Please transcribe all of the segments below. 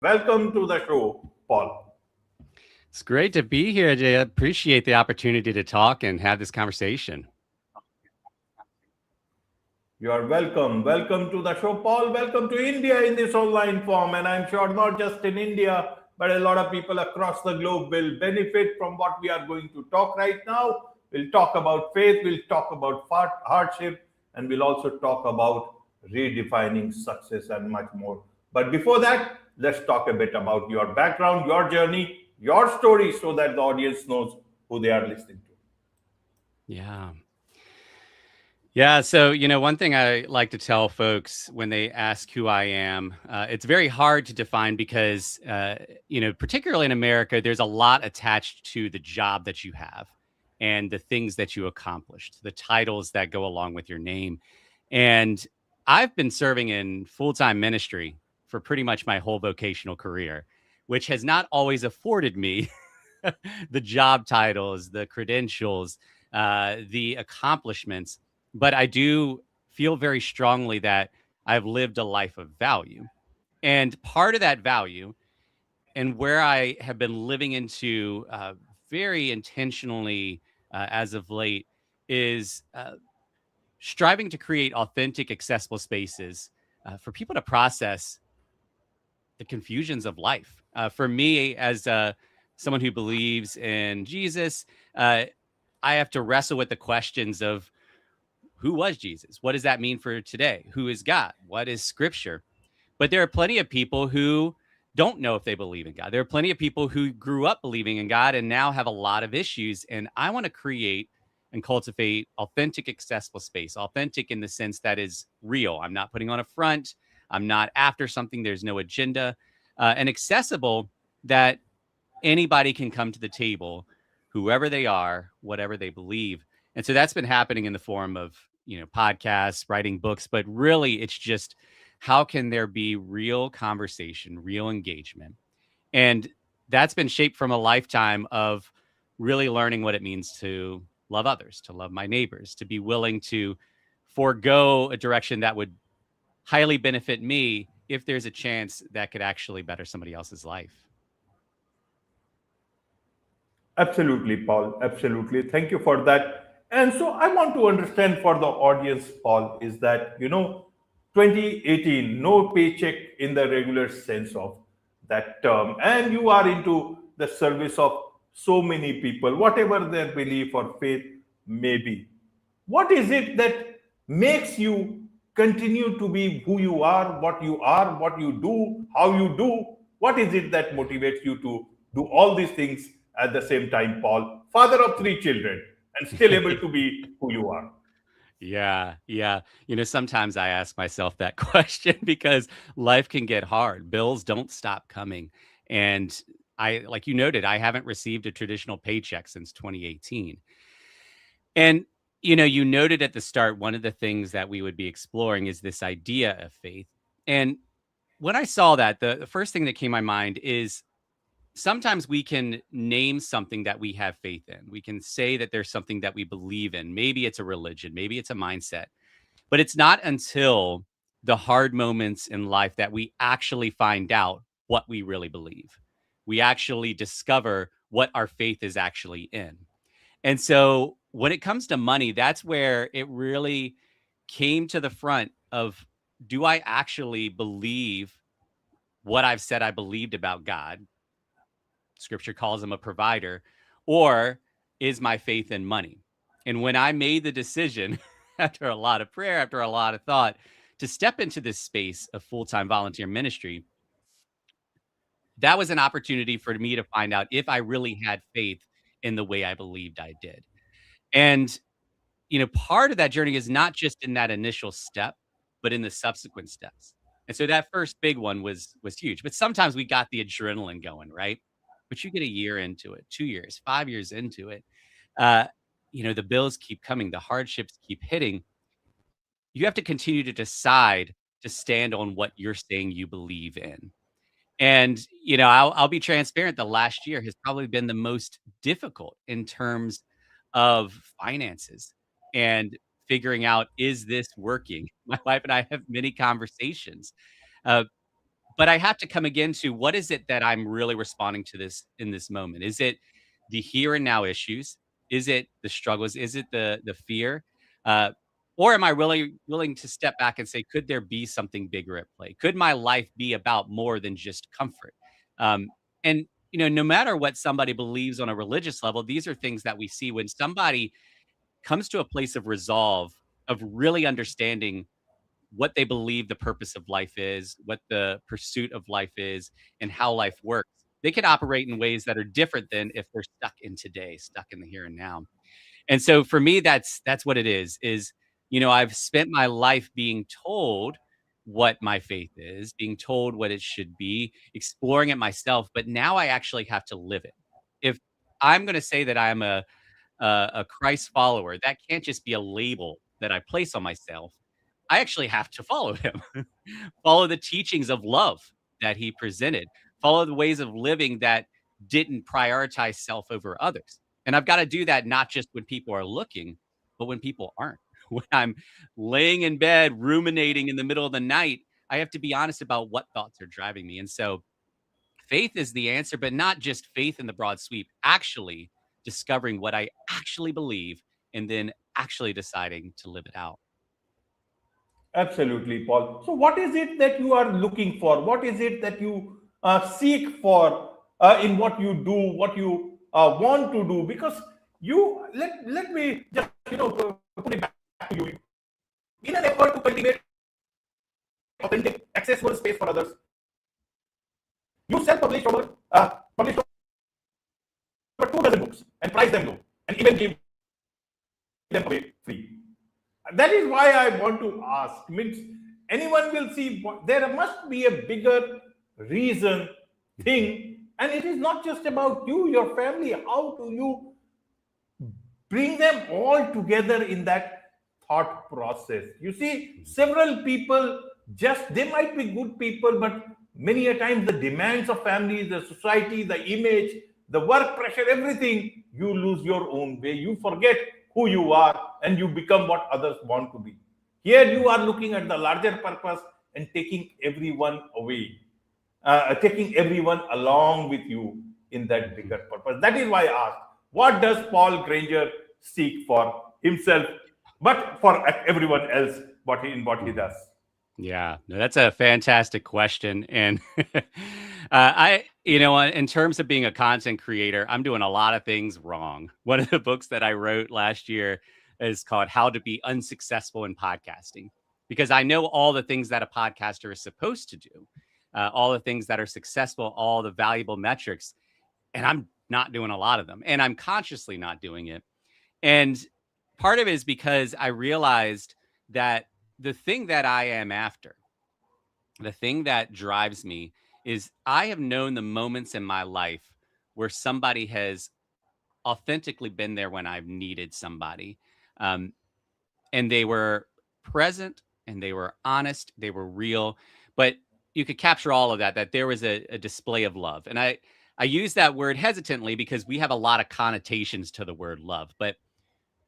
Welcome to the show, Paul. It's great to be here, Jay. I appreciate the opportunity to talk and have this conversation. You are welcome. Welcome to the show, Paul. Welcome to India in this online form. And I'm sure not just in India, but a lot of people across the globe will benefit from what we are going to talk right now. We'll talk about faith, we'll talk about hardship, and we'll also talk about redefining success and much more. But before that, let's talk a bit about your background, your journey, your story, so that the audience knows who they are listening to. Yeah. Yeah. So, one thing I like to tell folks when they ask who I am, it's very hard to define because, particularly in America, there's a lot attached to the job that you have and the things that you accomplished, the titles that go along with your name. And I've been serving in full time ministry for pretty much my whole vocational career, which has not always afforded me the job titles, the credentials, the accomplishments. But I do feel very strongly that I've lived a life of value. And part of that value, and where I have been living into very intentionally as of late, is striving to create authentic, accessible spaces for people to process the confusions of life. For me, as someone who believes in Jesus, I have to wrestle with the questions of who was Jesus? What does that mean for today? Who is God? What is scripture? But there are plenty of people who don't know if they believe in God. There are plenty of people who grew up believing in God and now have a lot of issues. And I want to create and cultivate authentic, accessible space, authentic in the sense that is real. I'm not putting on a front. I'm not after something. There's no agenda, and accessible that anybody can come to the table, whoever they are, whatever they believe. And so that's been happening in the form of, podcasts, writing books, but really it's just how can there be real conversation, real engagement? And that's been shaped from a lifetime of really learning what it means to love others, to love my neighbors, to be willing to forego a direction that would highly benefit me if there's a chance that could actually better somebody else's life. Absolutely, Paul. Absolutely. Thank you for that. And so I want to understand for the audience, Paul, is that, 2018, no paycheck in the regular sense of that term. And you are into the service of so many people, whatever their belief or faith may be. What is it that makes you continue to be who you are, what you do, how you do? What is it that motivates you to do all these things at the same time, Paul? Father of three children and still able to be who you are. Yeah, yeah. Sometimes I ask myself that question because life can get hard. Bills don't stop coming. And like you noted, I haven't received a traditional paycheck since 2018. And, you noted at the start, one of the things that we would be exploring is this idea of faith. And when I saw that, the first thing that came to my mind is sometimes we can name something that we have faith in. We can say that there's something that we believe in. Maybe it's a religion, maybe it's a mindset, but it's not until the hard moments in life that we actually find out what we really believe. We actually discover what our faith is actually in. And so when it comes to money, that's where it really came to the front of, do I actually believe what I've said I believed about God? Scripture calls him a provider, or is my faith in money? And when I made the decision after a lot of prayer, after a lot of thought, to step into this space of full time volunteer ministry, that was an opportunity for me to find out if I really had faith in the way I believed I did. And, part of that journey is not just in that initial step, but in the subsequent steps. And so that first big one was huge. But sometimes we got the adrenaline going, right? But you get a year into it, 2 years, 5 years into it. Uh, the bills keep coming, the hardships keep hitting. You have to continue to decide to stand on what you're saying you believe in. And, I'll be transparent. The last year has probably been the most difficult in terms of finances and figuring out, is this working? My wife and I have many conversations. Uh, But I have to come again to what is it that I'm really responding to this in this moment? Is it the here and now issues? Is it the struggles? Is it the fear? Uh, or am I really willing to step back and say, could there be something bigger at play? Could my life be about more than just comfort? And no matter what somebody believes on a religious level, these are things that we see when somebody comes to a place of resolve, of really understanding what they believe the purpose of life is, what the pursuit of life is, and how life works. They can operate in ways that are different than if they're stuck in today, stuck in the here and now. And so for me, that's what it is, I've spent my life being told what my faith is, being told what it should be, exploring it myself, but now I actually have to live it. If I'm going to say that I'm a Christ follower, that can't just be a label that I place on myself. I actually have to follow him, follow the teachings of love that he presented, follow the ways of living that didn't prioritize self over others. And I've got to do that not just when people are looking, but when people aren't. When I'm laying in bed, ruminating in the middle of the night, I have to be honest about what thoughts are driving me. And so faith is the answer, but not just faith in the broad sweep, actually discovering what I actually believe and then actually deciding to live it out. Absolutely, Paul. So, what is it that you are looking for? What is it that you seek for in what you do, what you want to do? Because let me just put it back to you. In an effort to cultivate authentic, accessible space for others, you self-published published over 2 dozen books and priced them low, and even gave them away free. That is why I want to ask. Means anyone will see there must be a bigger reason thing, and it is not just about you, your family. How do you bring them all together in that thought process? You see, several people just they might be good people, but many a times the demands of family, the society, the image, the work pressure, everything, you lose your own way. You forget who you are and you become what others want to be. Here you are looking at the larger purpose and taking everyone away, taking everyone along with you in that bigger purpose. That is why I asked, what does Paul Granger seek for himself, but for everyone else, what he does? Yeah, no, that's a fantastic question. And in terms of being a content creator, I'm doing a lot of things wrong. One of the books that I wrote last year is called How to Be Unsuccessful in Podcasting, because I know all the things that a podcaster is supposed to do, all the things that are successful, all the valuable metrics, and I'm not doing a lot of them, and I'm consciously not doing it. And part of it is because I realized that the thing that I am after, the thing that drives me, is I have known the moments in my life where somebody has authentically been there when I've needed somebody. Um, and they were present and they were honest, they were real, but you could capture all of that there was a display of love. And I use that word hesitantly because we have a lot of connotations to the word love, but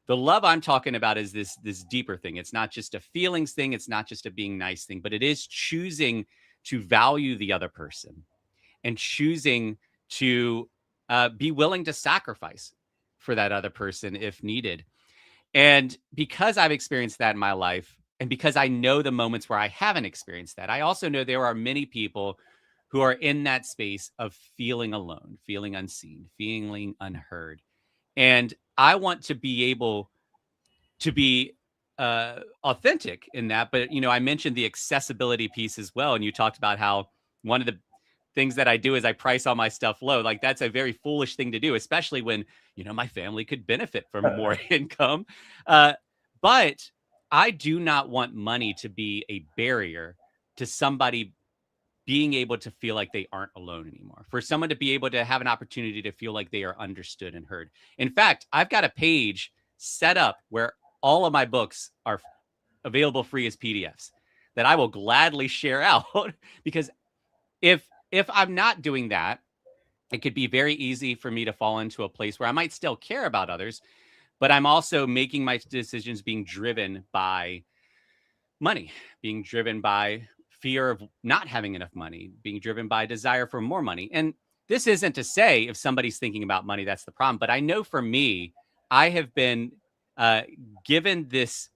the love I'm talking about is this deeper thing. It's not just a feelings thing. It's not just a being nice thing, but it is choosing to value the other person and choosing to be willing to sacrifice for that other person if needed. And because I've experienced that in my life, and because I know the moments where I haven't experienced that, I also know there are many people who are in that space of feeling alone, feeling unseen, feeling unheard. And I want to be able to be authentic in that. But, I mentioned the accessibility piece as well. And you talked about how one of the things that I do is I price all my stuff low. Like that's a very foolish thing to do, especially when, my family could benefit from more income. But I do not want money to be a barrier to somebody being able to feel like they aren't alone anymore, for someone to be able to have an opportunity to feel like they are understood and heard. In fact, I've got a page set up where all of my books are available free as PDFs that I will gladly share out because if I'm not doing that, it could be very easy for me to fall into a place where I might still care about others, but I'm also making my decisions being driven by money, being driven by fear of not having enough money, being driven by a desire for more money. And this isn't to say if somebody's thinking about money, that's the problem. But I know for me, I have been uh, given this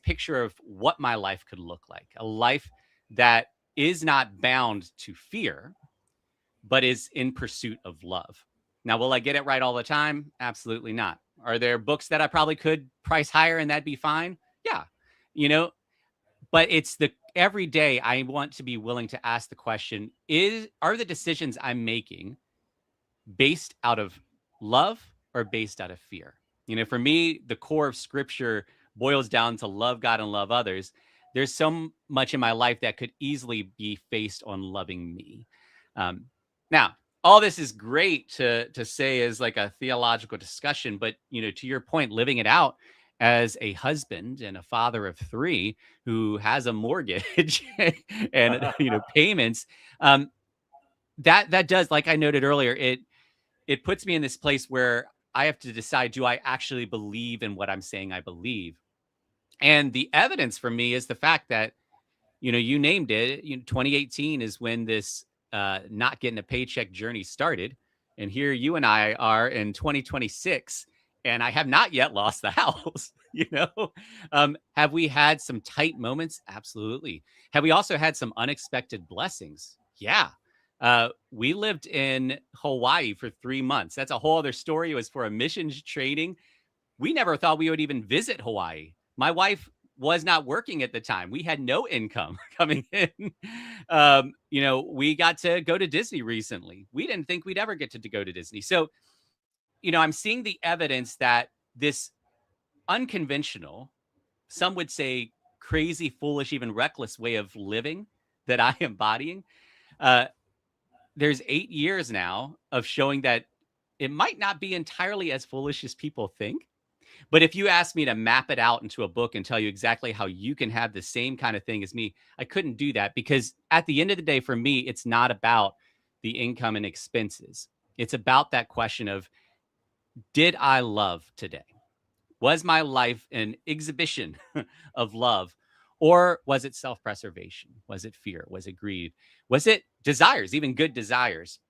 picture of what my life could look like, a life that is not bound to fear, but is in pursuit of love. Now, will I get it right all the time? Absolutely not. Are there books that I probably could price higher and that'd be fine? Yeah. You know, but it's the every day I want to be willing to ask the question, are the decisions I'm making based out of love or based out of fear? You know, for me, the core of scripture boils down to love God and love others. There's so much in my life that could easily be based on loving me. Now, all this is great to say as like a theological discussion, but to your point, living it out as a husband and a father of three who has a mortgage and payments, that does, like I noted earlier, it puts me in this place where I have to decide, do I actually believe in what I'm saying I believe? And the evidence for me is the fact that, you named it, 2018 is when this not getting a paycheck journey started. And here you and I are in 2026, and I have not yet lost the house. Have we had some tight moments? Absolutely. Have we also had some unexpected blessings? Yeah. We lived in Hawaii for 3 months. That's a whole other story. It was for a missions training. We never thought we would even visit Hawaii. My wife was not working at the time. We had no income coming in. We got to go to Disney recently. We didn't think we'd ever get to go to Disney. So, I'm seeing the evidence that this unconventional, some would say crazy, foolish, even reckless way of living that I am embodying, there's 8 years now of showing that it might not be entirely as foolish as people think. But if you ask me to map it out into a book and tell you exactly how you can have the same kind of thing as me, I couldn't do that, because at the end of the day, for me, it's not about the income and expenses. It's about that question of, did I love today? Was my life an exhibition of love? Or was it self-preservation? Was it fear? Was it greed? Was it desires, even good desires?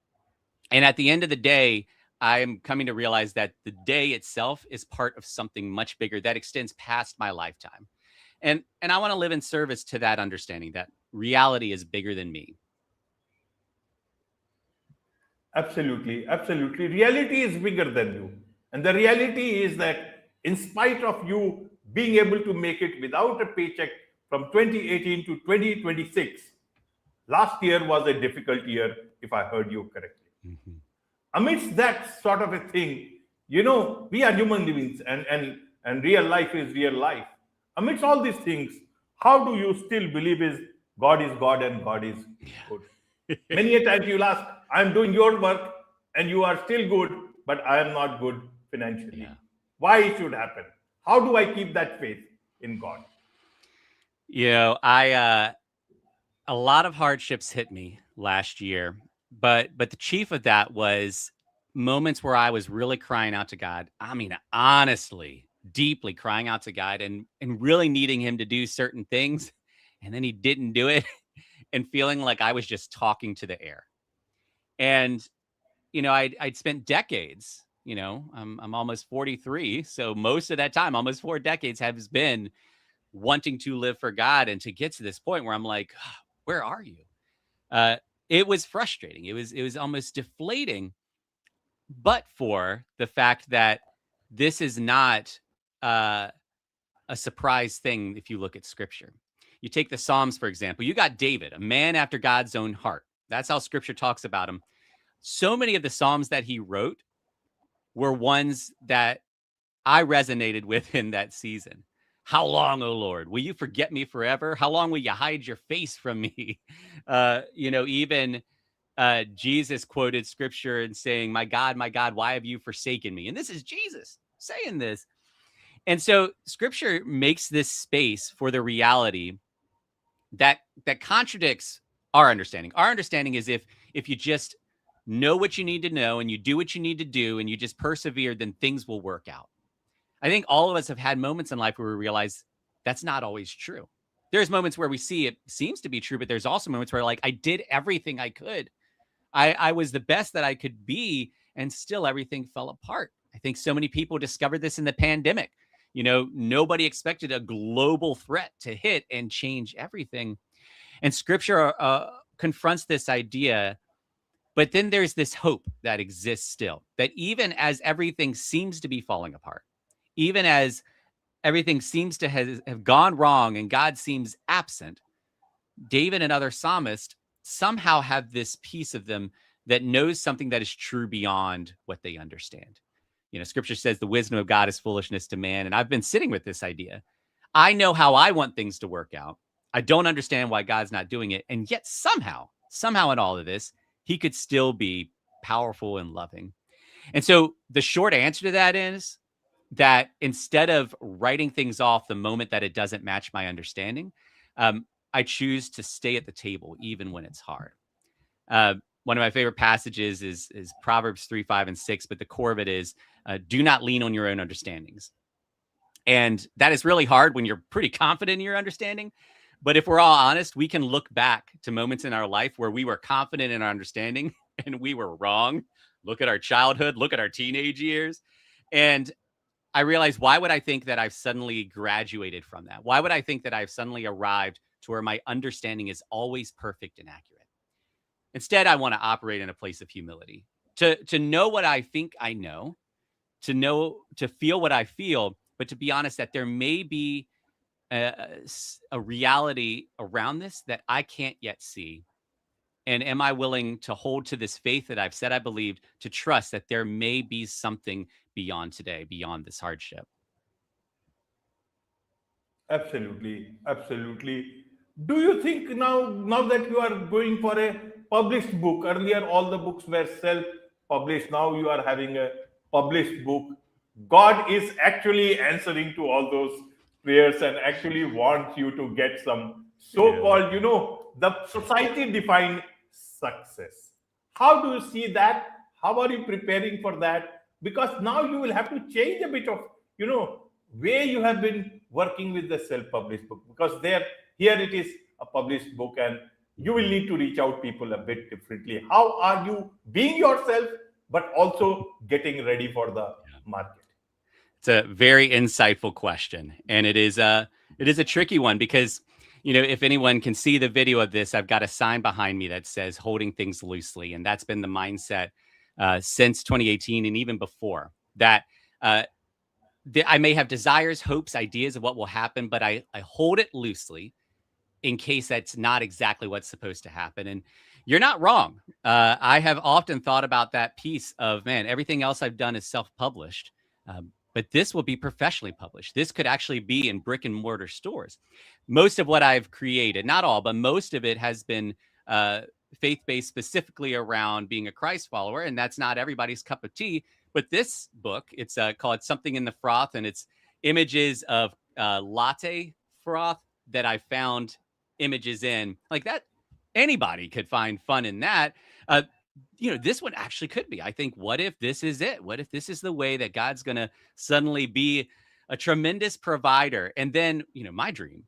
And at the end of the day, I'm coming to realize that the day itself is part of something much bigger that extends past my lifetime. And I want to live in service to that understanding that reality is bigger than me. Absolutely, absolutely. Reality is bigger than you. And the reality is that in spite of you being able to make it without a paycheck from 2018 to 2026, last year was a difficult year, if I heard you correctly. Mm-hmm. Amidst that sort of a thing, we are human beings, and real life is real life. Amidst all these things, how do you still believe God is God and God is good? Many a times you'll ask, I'm doing your work and you are still good, but I am not good financially. Yeah. Why it should happen? How do I keep that faith in God? A lot of hardships hit me last year, but the chief of that was moments where I was really crying out to God. I mean, honestly, deeply crying out to God and really needing him to do certain things. And then he didn't do it, and feeling like I was just talking to the air. And, I'd spent decades, I'm almost 43. So most of that time, almost 4 decades, has been wanting to live for God, and to get to this point where I'm like, where are you? It was frustrating. It was almost deflating, but for the fact that this is not a surprise thing. If you look at scripture, you take the Psalms, for example, you got David, a man after God's own heart. That's how scripture talks about him. So many of the Psalms that he wrote were ones that I resonated with in that season. How long, O Lord, will you forget me forever? How long will you hide your face from me? Even Jesus quoted scripture and saying, my God, why have you forsaken me? And this is Jesus saying this. And so scripture makes this space for the reality that contradicts our understanding. Our understanding is if you just know what you need to know and you do what you need to do and you just persevere, then things will work out. I think all of us have had moments in life where we realize that's not always true. There's moments where we see it seems to be true, but there's also moments where like I did everything I could. I was the best that I could be, and still everything fell apart. I think so many people discovered this in the pandemic. Nobody expected a global threat to hit and change everything. And scripture confronts this idea, but then there's this hope that exists still, that even as everything seems to be falling apart, even as everything seems to have gone wrong and God seems absent, David and other psalmists somehow have this piece of them that knows something that is true beyond what they understand. Scripture says the wisdom of God is foolishness to man. And I've been sitting with this idea. I know how I want things to work out. I don't understand why God's not doing it. And yet somehow in all of this, he could still be powerful and loving. And so the short answer to that is that instead of writing things off the moment that it doesn't match my understanding, I choose to stay at the table even when it's hard. One of my favorite passages is Proverbs 3, 5, and 6, but the core of it is do not lean on your own understandings. And that is really hard when you're pretty confident in your understanding. But if we're all honest, we can look back to moments in our life where we were confident in our understanding and we were wrong. Look at our childhood, look at our teenage years. And I realized, why would I think that I've suddenly graduated from that? Why would I think that I've suddenly arrived to where my understanding is always perfect and accurate? Instead, I want to operate in a place of humility, to know what I think I know, to feel what I feel, but to be honest that there may be a reality around this that I can't yet see. And am I willing to hold to this faith that I've said I believed, to trust that there may be something beyond today, beyond this hardship? Absolutely, absolutely. Do you think now that you are going for a published book, earlier all the books were self-published, now you are having a published book, God is actually answering to all those prayers and actually wants you to get some so-called, the society defined success. How do you see that? How are you preparing for that? Because now you will have to change a bit of, way you have been working with the self-published book, because here it is a published book and you will need to reach out people a bit differently. How are you being yourself but also getting ready for the market? It's a very insightful question, and it is a tricky one, because if anyone can see the video of this, I've got a sign behind me that says holding things loosely, and that's been the mindset since 2018 and even before that. I may have desires, hopes, ideas of what will happen, but I hold it loosely in case that's not exactly what's supposed to happen. And you're not wrong. I have often thought about that piece of, man, everything else I've done is self-published, but this will be professionally published. This could actually be in brick and mortar stores. Most of what I've created, not all, but most of it has been faith-based, specifically around being a Christ follower. And that's not everybody's cup of tea. But this book, it's called Something in the Froth, and it's images of latte froth that I found images in. Like that, anybody could find fun in that. This one actually could be. I think, what if this is it? What if this is the way that God's going to suddenly be a tremendous provider? And then, my dream,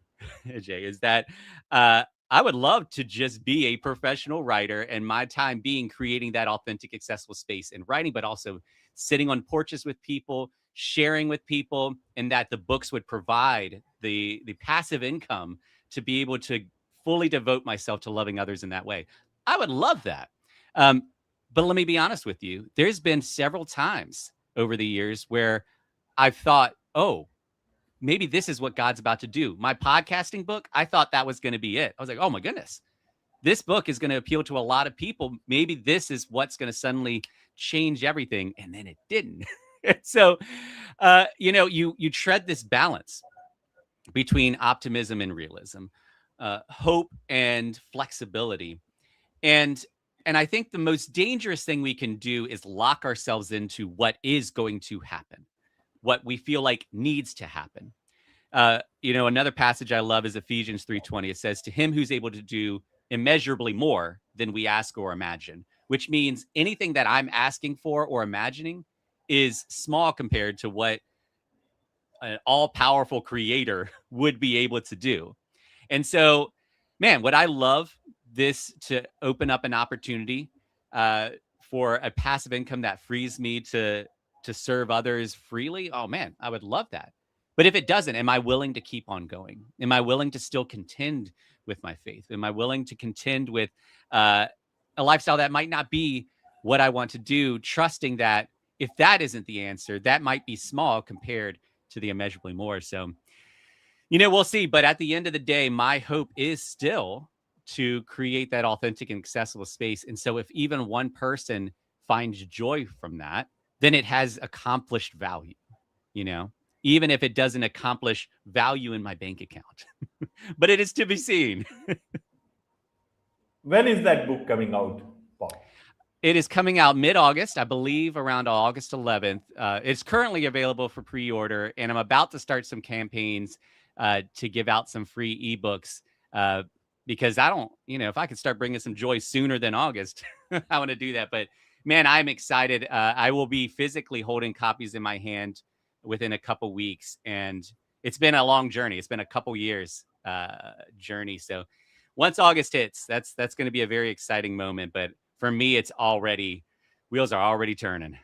Jay, is that I would love to just be a professional writer, and my time being creating that authentic, accessible space in writing, but also sitting on porches with people, sharing with people, and that the books would provide the passive income to be able to fully devote myself to loving others in that way. I would love that. But let me be honest with you. There's been several times over the years where I've thought, oh, maybe this is what God's about to do. My podcasting book, I thought that was going to be it. I was like, oh my goodness, this book is going to appeal to a lot of people. Maybe this is what's going to suddenly change everything. And then it didn't. So, you tread this balance between optimism and realism, hope and flexibility. And I think the most dangerous thing we can do is lock ourselves into what is going to happen, what we feel like needs to happen. Another passage I love is Ephesians 3:20. It says, to him who's able to do immeasurably more than we ask or imagine, which means anything that I'm asking for or imagining is small compared to what an all-powerful creator would be able to do. And so, man, would I love this to open up an opportunity for a passive income that frees me to serve others freely? Oh man, I would love that. But if it doesn't, am I willing to keep on going? Am I willing to still contend with my faith? Am I willing to contend with a lifestyle that might not be what I want to do, trusting that if that isn't the answer, that might be small compared to the immeasurably more. So, we'll see. But at the end of the day, my hope is still to create that authentic and accessible space. And so if even one person finds joy from that, then it has accomplished value, even if it doesn't accomplish value in my bank account. But it is to be seen. When is that book coming out, Paul? It is coming out mid-August, I believe around August 11th. It's currently available for pre-order, and I'm about to start some campaigns to give out some free ebooks because I don't, if I could start bringing some joy sooner than August, I want to do that. But man, I'm excited. I will be physically holding copies in my hand within a couple weeks, and it's been a long journey. It's been a couple years journey. So once August hits, that's going to be a very exciting moment. But for me, wheels are already turning.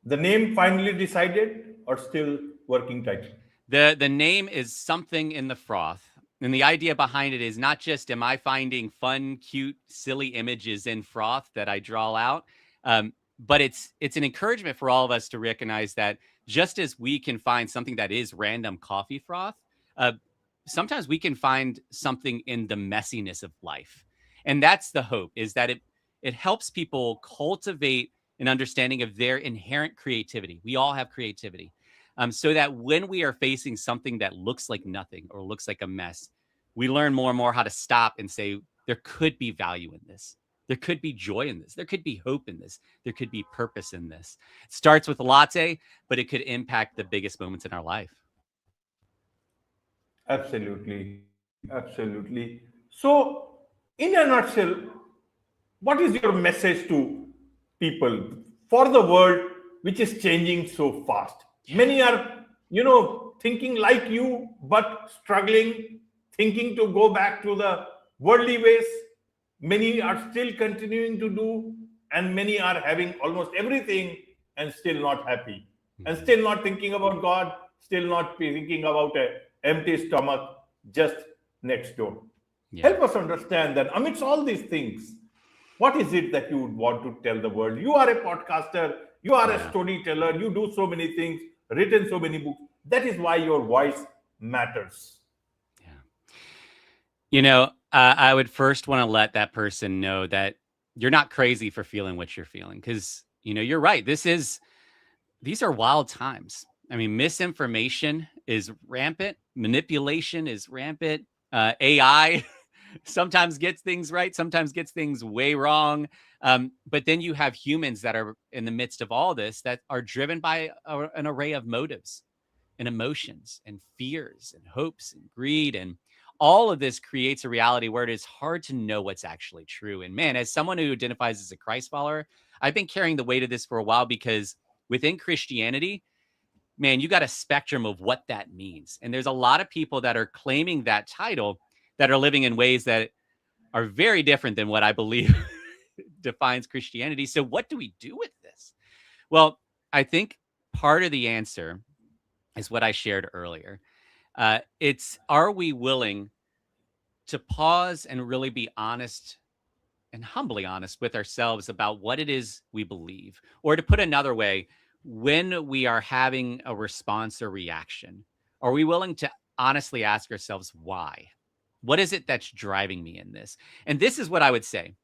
The name finally decided or still working title? The name is Something in the Froth. And the idea behind it is not just am I finding fun, cute, silly images in froth that I draw out, but it's an encouragement for all of us to recognize that just as we can find something that is random coffee froth, sometimes we can find something in the messiness of life. And that's the hope, is that it helps people cultivate an understanding of their inherent creativity. We all have creativity. So that when we are facing something that looks like nothing or looks like a mess, we learn more and more how to stop and say, there could be value in this. There could be joy in this. There could be hope in this. There could be purpose in this. It starts with a latte, but it could impact the biggest moments in our life. Absolutely. Absolutely. So, in a nutshell, what is your message to people for the world which is changing so fast? Many are, thinking like you, but struggling, thinking to go back to the worldly ways. Many are still continuing to do, and many are having almost everything and still not happy, and still not thinking about God, still not thinking about a empty stomach just next door. Yeah. Help us understand that amidst all these things, what is it that you would want to tell the world? You are a podcaster, you are a storyteller, you do so many things, written so many books. That is why your voice matters. Yeah. I would first want to let that person know that you're not crazy for feeling what you're feeling, because, you're right. These are wild times. I mean, misinformation is rampant. Manipulation is rampant. AI sometimes gets things right, sometimes gets things way wrong. But then you have humans that are in the midst of all this that are driven by an array of motives and emotions and fears and hopes and greed. And all of this creates a reality where it is hard to know what's actually true. And man, as someone who identifies as a Christ follower, I've been carrying the weight of this for a while, because within Christianity, man, you got a spectrum of what that means. And there's a lot of people that are claiming that title that are living in ways that are very different than what I believe defines Christianity. So what do we do with this? Well, I think part of the answer is what I shared earlier. Are we willing to pause and really be honest and humbly honest with ourselves about what it is we believe? Or to put another way, when we are having a response or reaction, are we willing to honestly ask ourselves why? What is it that's driving me in this? And this is what I would say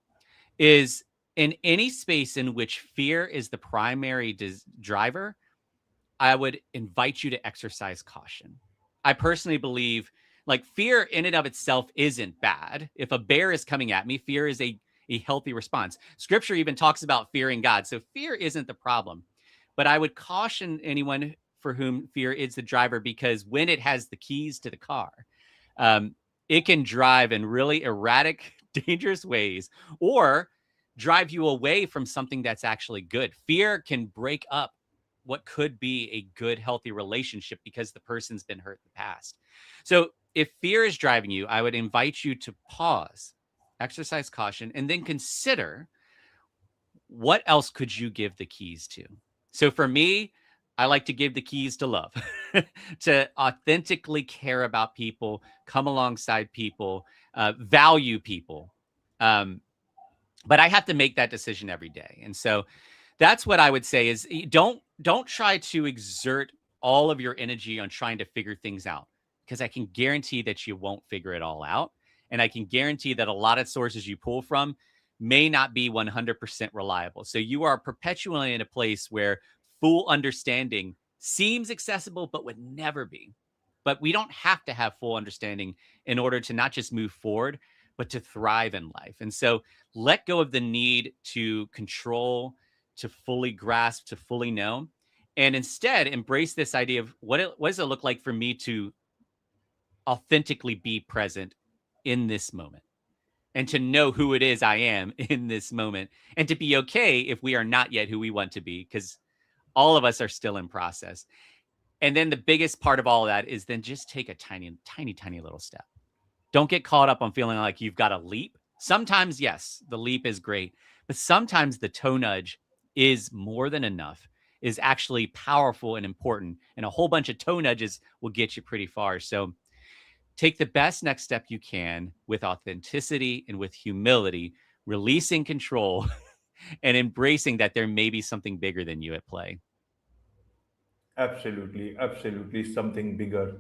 is, in any space in which fear is the primary driver, I would invite you to exercise caution. I personally believe, like, fear in and of itself isn't bad. If a bear is coming at me, fear is a healthy response. Scripture even talks about fearing God. So fear isn't the problem. But I would caution anyone for whom fear is the driver, because when it has the keys to the car, it can drive in really erratic, dangerous ways, or drive you away from something that's actually good. Fear can break up what could be a good, healthy relationship because the person's been hurt in the past. So if fear is driving you, I would invite you to pause, exercise caution, and then consider what else could you give the keys to? So for me, I like to give the keys to love, to authentically care about people, come alongside people, value people. But I have to make that decision every day. And so that's what I would say is don't try to exert all of your energy on trying to figure things out, because I can guarantee that you won't figure it all out. And I can guarantee that a lot of sources you pull from may not be 100% reliable. So you are perpetually in a place where full understanding seems accessible, but would never be. But we don't have to have full understanding in order to not just move forward, but to thrive in life. And so let go of the need to control, to fully grasp, to fully know, and instead embrace this idea of what does it look like for me to authentically be present in this moment, and to know who it is I am in this moment, and to be okay if we are not yet who we want to be, because all of us are still in process. And then the biggest part of all of that is then just take a tiny little step. Don't get caught up on feeling like you've got to leap. Sometimes, yes, the leap is great, but sometimes the toe nudge is more than enough, is actually powerful and important. And a whole bunch of toe nudges will get you pretty far. So take the best next step you can with authenticity and with humility, releasing control and embracing that there may be something bigger than you at play. Absolutely, absolutely, something bigger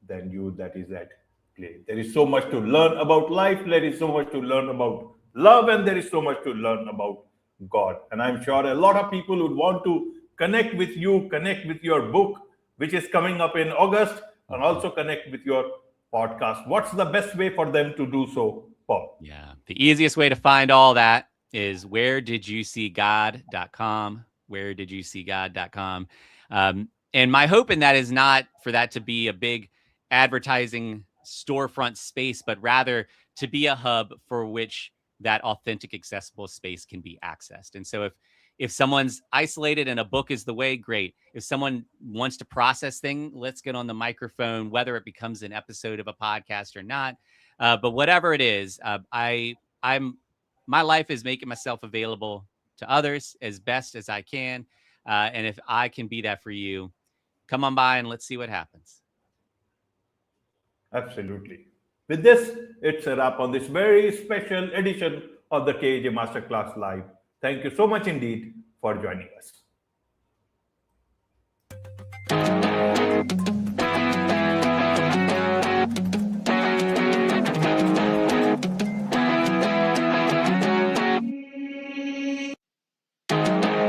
than you that is at play. There is so much to learn about life, there is so much to learn about love, and there is so much to learn about God. And I'm sure a lot of people would want to connect with you, connect with your book, which is coming up in August, and also connect with your podcast. What's the best way for them to do so, Paul? Yeah. The easiest way to find all that is wheredidyousee.god.com, wheredidyousee.god.com. And my hope in that is not for that to be a big advertising storefront space, but rather to be a hub for which that authentic, accessible space can be accessed. And so if someone's isolated and a book is the way, great. If someone wants to process things, let's get on the microphone, whether it becomes an episode of a podcast or not. But whatever it is, my life is making myself available to others as best as I can. And if I can be that for you, come on by and let's see what happens. Absolutely. With this, it's a wrap on this very special edition of the KJ Masterclass Live. Thank you so much indeed for joining us.